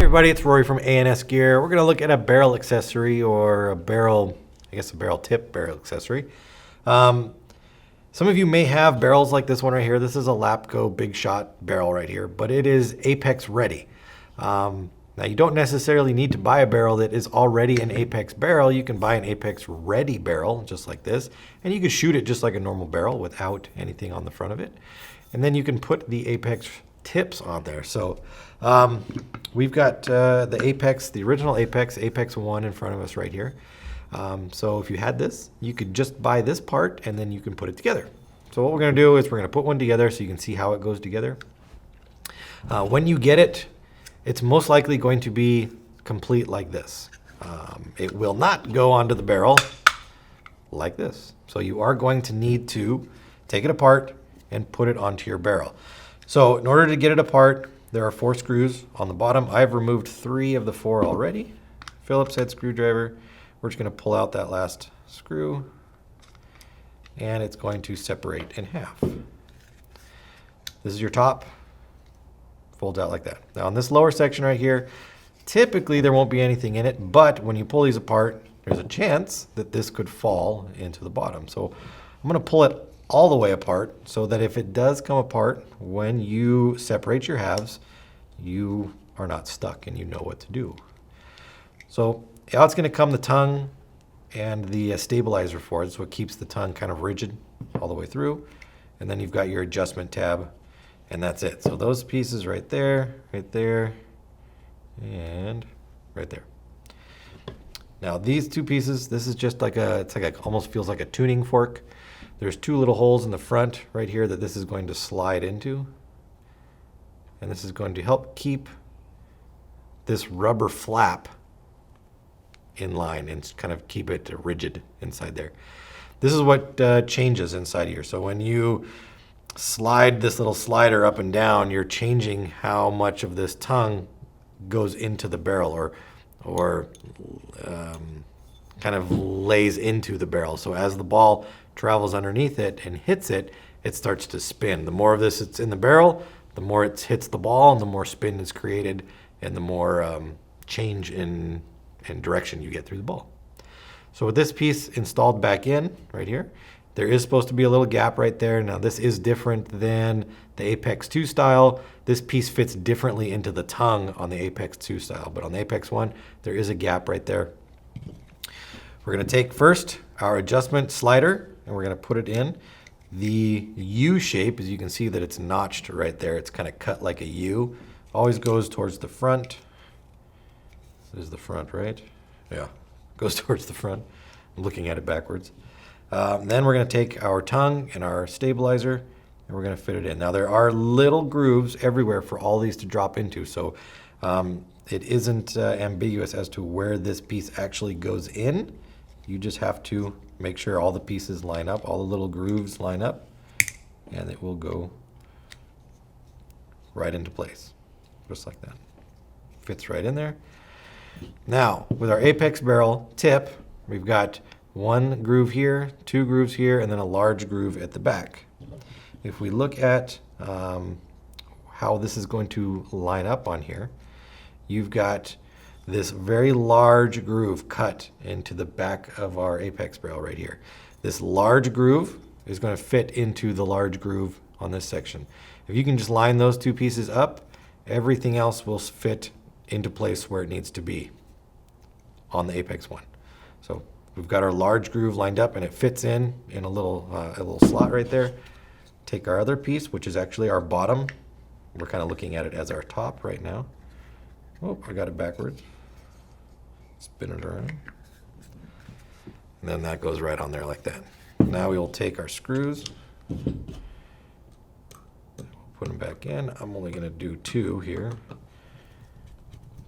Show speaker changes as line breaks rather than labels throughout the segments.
everybody, it's Rory from A&S Gear. We're going to look at a barrel accessory, or a barrel, I guess a barrel tip barrel accessory. Some of you may have barrels like this one right here. This is a Lapco Big Shot barrel right here, but it is Apex ready. Now you don't necessarily need to buy a barrel that is already an Apex barrel. You can buy an Apex ready barrel just like this, and you can shoot it just like a normal barrel without anything on the front of it. And then you can put the Apex tips on there. So we've got the Apex, the original Apex, Apex 1 in front of us right here. So if you had this, you could just buy this part and then you can put it together. So what we're going to do is we're going to put one together so you can see how it goes together. When you get it, it's most likely going to be complete like this. It will not go onto the barrel like this. So you are going to need to take it apart and put it onto your barrel. So in order to get it apart, there are 4 screws on the bottom. I've removed 3 of the 4 already. Phillips head screwdriver. We're just going to pull out that last screw, and it's going to separate in half. This is your top. Folds out like that. Now on this lower section right here, typically there won't be anything in it, but when you pull these apart, there's a chance that this could fall into the bottom. So I'm going to pull it all the way apart so that if it does come apart, when you separate your halves, you are not stuck and you know what to do. So out it's going to come the tongue and the stabilizer for it. It's what keeps the tongue kind of rigid all the way through. And then you've got your adjustment tab, and that's it. So those pieces right there, and right there. Now these 2 pieces, this is just like almost feels like a tuning fork. There's 2 little holes in the front right here that this is going to slide into. And this is going to help keep this rubber flap in line and kind of keep it rigid inside there. This is what changes inside here. So when you slide this little slider up and down, you're changing how much of this tongue goes into the barrel or kind of lays into the barrel. So as the ball travels underneath it and hits it, it starts to spin. The more of this it's in the barrel, the more it hits the ball and the more spin is created and the more change in direction you get through the ball. So with this piece installed back in right here, there is supposed to be a little gap right there. Now this is different than the Apex 2 style. This piece fits differently into the tongue on the Apex 2 style, but on the Apex 1, there is a gap right there. We're going to take first our adjustment slider and we're going to put it in the U shape. As you can see that it's notched right there. It's kind of cut like a U. Always goes towards the front. This is the front, right? Yeah, goes towards the front. I'm looking at it backwards. Then we're going to take our tongue and our stabilizer and we're going to fit it in. Now there are little grooves everywhere for all these to drop into, so it isn't ambiguous as to where this piece actually goes in. You just have to make sure all the pieces line up, all the little grooves line up, and it will go right into place, just like that. Fits right in there. Now, with our Apex barrel tip, we've got 1 groove here, 2 grooves here, and then a large groove at the back. If we look at how this is going to line up on here, you've got this very large groove cut into the back of our Apex barrel right here. This large groove is going to fit into the large groove on this section. If you can just line those 2 pieces up, everything else will fit into place where it needs to be on the Apex 1. So we've got our large groove lined up and it fits in a little slot right there. Take our other piece, which is actually our bottom. We're kind of looking at it as our top right now. Oh, I got it backwards. Spin it around. And then that goes right on there like that. Now we will take our screws, put them back in. I'm only going to do 2 here,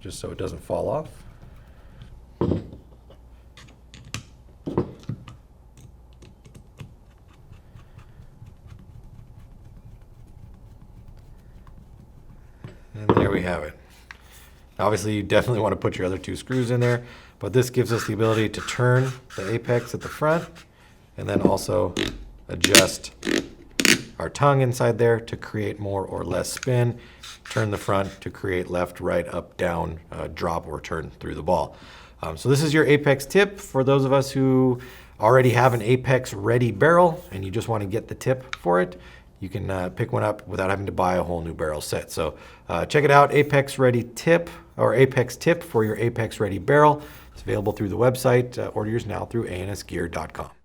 just so it doesn't fall off. And there we have it. Obviously, you definitely want to put your other 2 screws in there, but this gives us the ability to turn the Apex at the front and then also adjust our tongue inside there to create more or less spin. Turn the front to create left, right, up, down, drop, or turn through the ball. So this is your Apex tip. For those of us who already have an Apex ready barrel and you just want to get the tip for it, you can pick one up without having to buy a whole new barrel set. So check it out, Apex Ready Tip, or Apex Tip for your Apex Ready barrel. It's available through the website. Order yours now through ansgear.com.